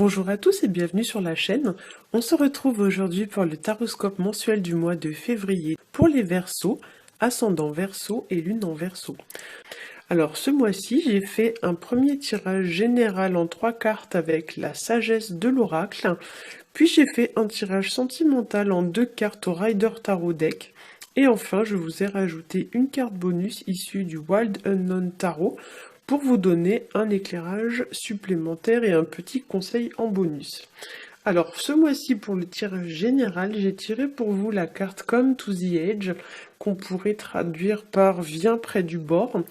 Bonjour à tous et bienvenue sur la chaîne. On se retrouve aujourd'hui pour le taroscope mensuel du mois de février pour les Verseaux, ascendant Verseau et lune en Verseau. Alors ce mois-ci, j'ai fait un premier tirage général en 3 cartes avec la sagesse de l'oracle, puis j'ai fait un tirage sentimental en 2 cartes au Rider Tarot Deck, et enfin je vous ai rajouté une carte bonus issue du Wild Unknown Tarot pour vous donner un éclairage supplémentaire et un petit conseil en bonus. Alors ce mois-ci pour le tirage général, j'ai tiré pour vous la carte Come to the Edge, qu'on pourrait traduire par Viens près du bord.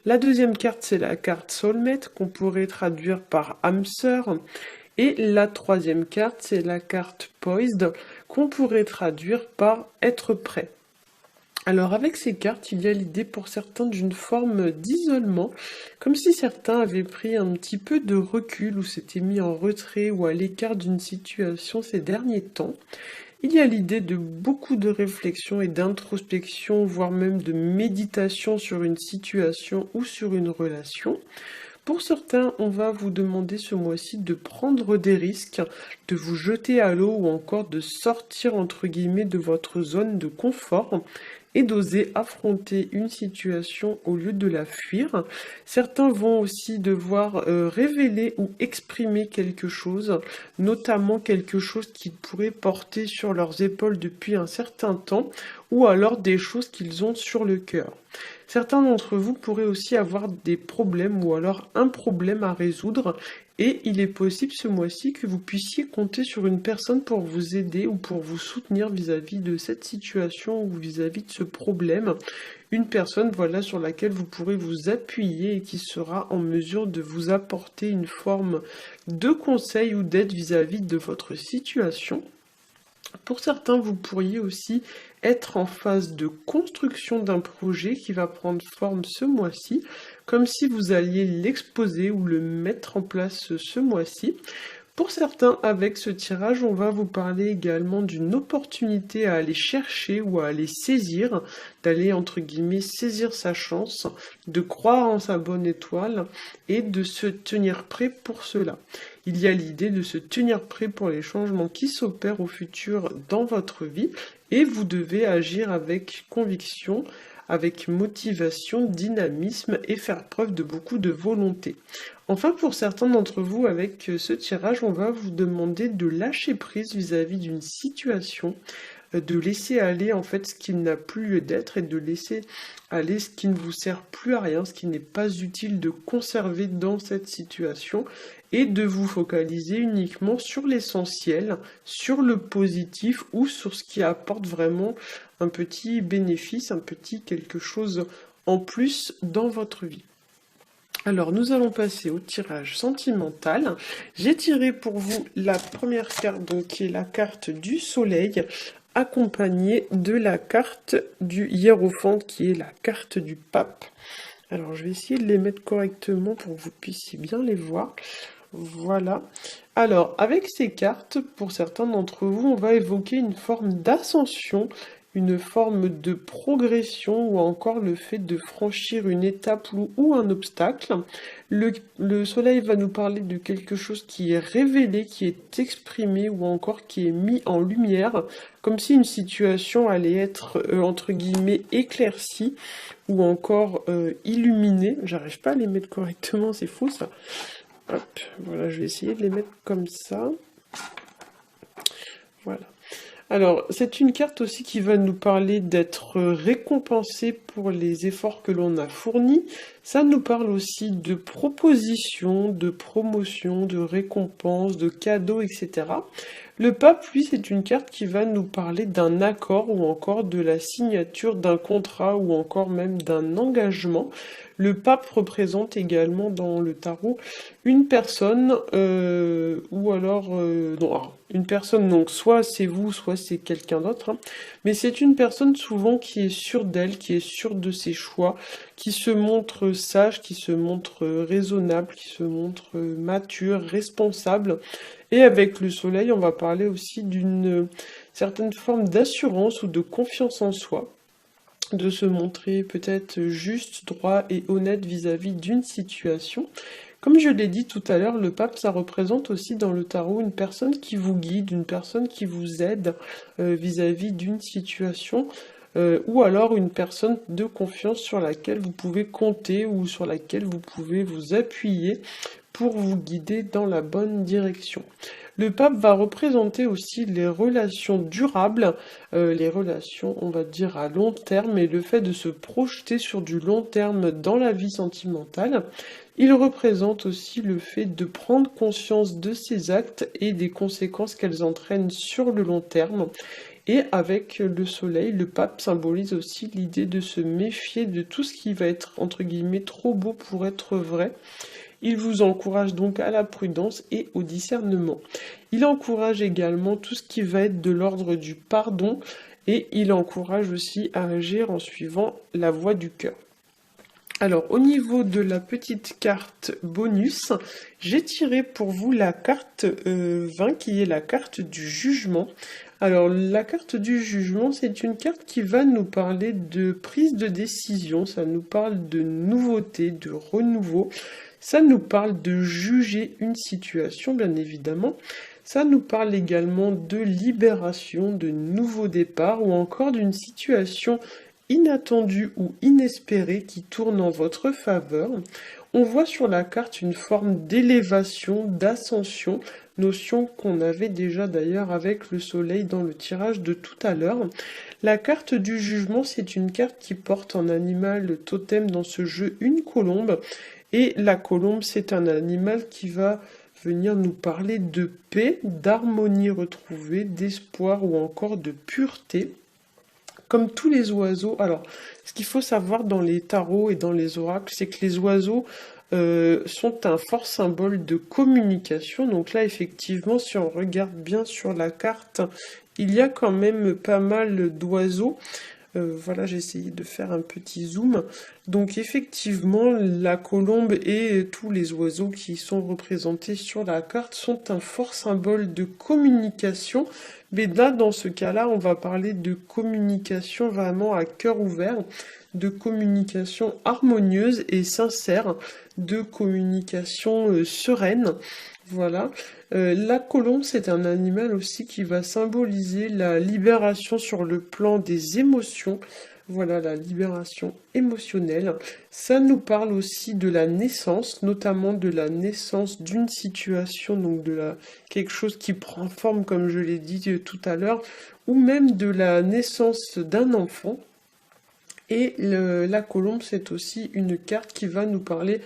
La deuxième carte c'est la carte Soulmate, qu'on pourrait traduire par âme sœur. Et la troisième carte c'est la carte Poised, qu'on pourrait traduire par être prêt. Alors avec ces cartes, il y a l'idée pour certains d'une forme d'isolement, comme si certains avaient pris un petit peu de recul ou s'étaient mis en retrait ou à l'écart d'une situation ces derniers temps. Il y a l'idée de beaucoup de réflexion et d'introspection, voire même de méditation sur une situation ou sur une relation. Pour certains, on va vous demander ce mois-ci de prendre des risques, de vous jeter à l'eau ou encore de sortir entre guillemets de votre zone de confort et d'oser affronter une situation au lieu de la fuir. Certains vont aussi devoir révéler ou exprimer quelque chose, notamment quelque chose qu'ils pourraient porter sur leurs épaules depuis un certain temps, ou alors des choses qu'ils ont sur le cœur. Certains d'entre vous pourraient aussi avoir des problèmes ou alors un problème à résoudre et il est possible ce mois-ci que vous puissiez compter sur une personne pour vous aider ou pour vous soutenir vis-à-vis de cette situation ou vis-à-vis de ce problème. Une personne voilà, sur laquelle vous pourrez vous appuyer et qui sera en mesure de vous apporter une forme de conseil ou d'aide vis-à-vis de votre situation. Pour certains, vous pourriez aussi être en phase de construction d'un projet qui va prendre forme ce mois-ci, comme si vous alliez l'exposer ou le mettre en place ce mois-ci. Pour certains, avec ce tirage, on va vous parler également d'une opportunité à aller chercher ou à aller saisir, d'aller entre guillemets saisir sa chance, de croire en sa bonne étoile et de se tenir prêt pour cela. Il y a l'idée de se tenir prêt pour les changements qui s'opèrent au futur dans votre vie et vous devez agir avec conviction, avec motivation, dynamisme et faire preuve de beaucoup de volonté. Enfin, pour certains d'entre vous, avec ce tirage, on va vous demander de lâcher prise vis-à-vis d'une situation, de laisser aller en fait ce qui n'a plus lieu d'être et de laisser aller ce qui ne vous sert plus à rien, ce qui n'est pas utile de conserver dans cette situation et de vous focaliser uniquement sur l'essentiel, sur le positif ou sur ce qui apporte vraiment un petit bénéfice, un petit quelque chose en plus dans votre vie. Alors nous allons passer au tirage sentimental. J'ai tiré pour vous la première carte, donc qui est la carte du soleil, accompagnée de la carte du hiérophante, qui est la carte du pape. Alors je vais essayer de les mettre correctement pour que vous puissiez bien les voir. Voilà. Alors, avec ces cartes, pour certains d'entre vous, on va évoquer une forme d'ascension, une forme de progression ou encore le fait de franchir une étape ou un obstacle. Le soleil va nous parler de quelque chose qui est révélé, qui est exprimé ou encore qui est mis en lumière, comme si une situation allait être entre guillemets éclaircie ou encore illuminée. J'arrive pas à les mettre correctement, c'est fou ça. Hop, voilà, je vais essayer de les mettre comme ça. Voilà. Alors, c'est une carte aussi qui va nous parler d'être récompensé pour les efforts que l'on a fournis. Ça nous parle aussi de propositions, de promotions, de récompenses, de cadeaux, etc. Le pape, lui, c'est une carte qui va nous parler d'un accord ou encore de la signature d'un contrat ou encore même d'un engagement. Le pape représente également dans le tarot une personne ou alors non, une personne, donc soit c'est vous, soit c'est quelqu'un d'autre, hein. Mais c'est une personne souvent qui est sûre d'elle, qui est sûre de ses choix, qui se montre sage, qui se montre raisonnable, qui se montre mature, responsable. Et avec le soleil, on va parler aussi d'une certaine forme d'assurance ou de confiance en soi, de se montrer peut-être juste, droit et honnête vis-à-vis d'une situation. Comme je l'ai dit tout à l'heure, le pape, ça représente aussi dans le tarot une personne qui vous guide, une personne qui vous aide vis-à-vis d'une situation, ou alors une personne de confiance sur laquelle vous pouvez compter ou sur laquelle vous pouvez vous appuyer pour vous guider dans la bonne direction. Le pape va représenter aussi les relations durables, les relations, on va dire, à long terme et le fait de se projeter sur du long terme dans la vie sentimentale. Il représente aussi le fait de prendre conscience de ses actes et des conséquences qu'elles entraînent sur le long terme. Et avec le soleil, le pape symbolise aussi l'idée de se méfier de tout ce qui va être, entre guillemets, trop beau pour être vrai. Il vous encourage donc à la prudence et au discernement. Il encourage également tout ce qui va être de l'ordre du pardon et il encourage aussi à agir en suivant la voie du cœur. Alors au niveau de la petite carte bonus, j'ai tiré pour vous la carte 20 qui est la carte du jugement. Alors la carte du jugement, c'est une carte qui va nous parler de prise de décision, ça nous parle de nouveauté, de renouveau, ça nous parle de juger une situation bien évidemment, ça nous parle également de libération, de nouveau départ ou encore d'une situation inattendu ou inespéré qui tourne en votre faveur. On voit sur la carte une forme d'élévation, d'ascension, notion qu'on avait déjà d'ailleurs avec le soleil dans le tirage de tout à l'heure. La carte du jugement, c'est une carte qui porte en animal totem dans ce jeu une colombe. Et la colombe, c'est un animal qui va venir nous parler de paix, d'harmonie retrouvée, d'espoir ou encore de pureté. Comme tous les oiseaux, alors ce qu'il faut savoir dans les tarots et dans les oracles, c'est que les oiseaux sont un fort symbole de communication. Donc là, effectivement, si on regarde bien sur la carte, il y a quand même pas mal d'oiseaux. Voilà, j'ai essayé de faire un petit zoom. Donc effectivement, la colombe et tous les oiseaux qui sont représentés sur la carte sont un fort symbole de communication. Mais là, dans ce cas-là, on va parler de communication vraiment à cœur ouvert, de communication harmonieuse et sincère, de communication sereine. Voilà. La colombe, c'est un animal aussi qui va symboliser la libération sur le plan des émotions. Voilà, la libération émotionnelle. Ça nous parle aussi de la naissance, notamment de la naissance d'une situation, donc quelque chose qui prend forme, comme je l'ai dit tout à l'heure, ou même de la naissance d'un enfant. Et la colombe, c'est aussi une carte qui va nous parler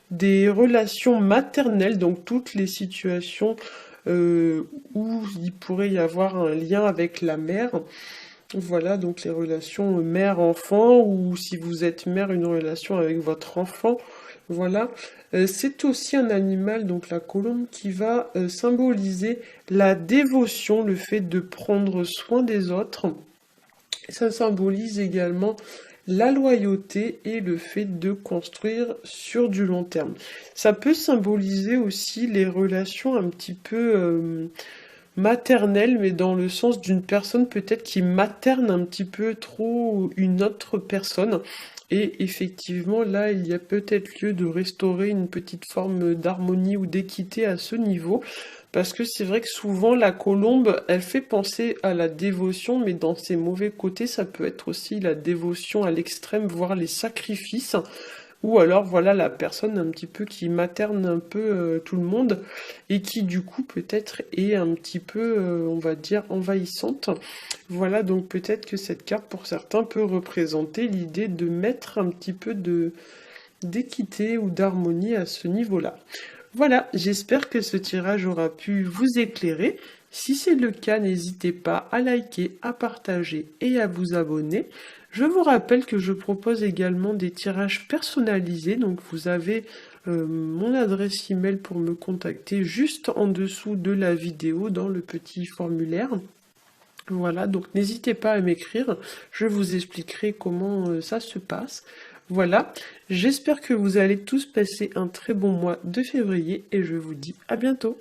des relations maternelles, donc toutes les situations où il pourrait y avoir un lien avec la mère. Voilà, donc les relations mère-enfant, ou si vous êtes mère, une relation avec votre enfant. Voilà, c'est aussi un animal, donc la colombe, qui va symboliser la dévotion, le fait de prendre soin des autres. Ça symbolise également la loyauté et le fait de construire sur du long terme. Ça peut symboliser aussi les relations un petit peu maternelles, mais dans le sens d'une personne peut-être qui materne un petit peu trop une autre personne. Et effectivement, là, il y a peut-être lieu de restaurer une petite forme d'harmonie ou d'équité à ce niveau. Parce que c'est vrai que souvent, la colombe, elle fait penser à la dévotion, mais dans ses mauvais côtés, ça peut être aussi la dévotion à l'extrême, voire les sacrifices. Ou alors, voilà, la personne un petit peu qui materne un peu tout le monde et qui, du coup, peut-être est un petit peu, on va dire, envahissante. Voilà, donc peut-être que cette carte, pour certains, peut représenter l'idée de mettre un petit peu d'équité ou d'harmonie à ce niveau-là. Voilà, j'espère que ce tirage aura pu vous éclairer. Si c'est le cas, n'hésitez pas à liker, à partager et à vous abonner. Je vous rappelle que je propose également des tirages personnalisés, donc vous avez mon adresse email pour me contacter juste en dessous de la vidéo dans le petit formulaire. Voilà, donc n'hésitez pas à m'écrire, je vous expliquerai comment ça se passe. Voilà, j'espère que vous allez tous passer un très bon mois de février et je vous dis à bientôt.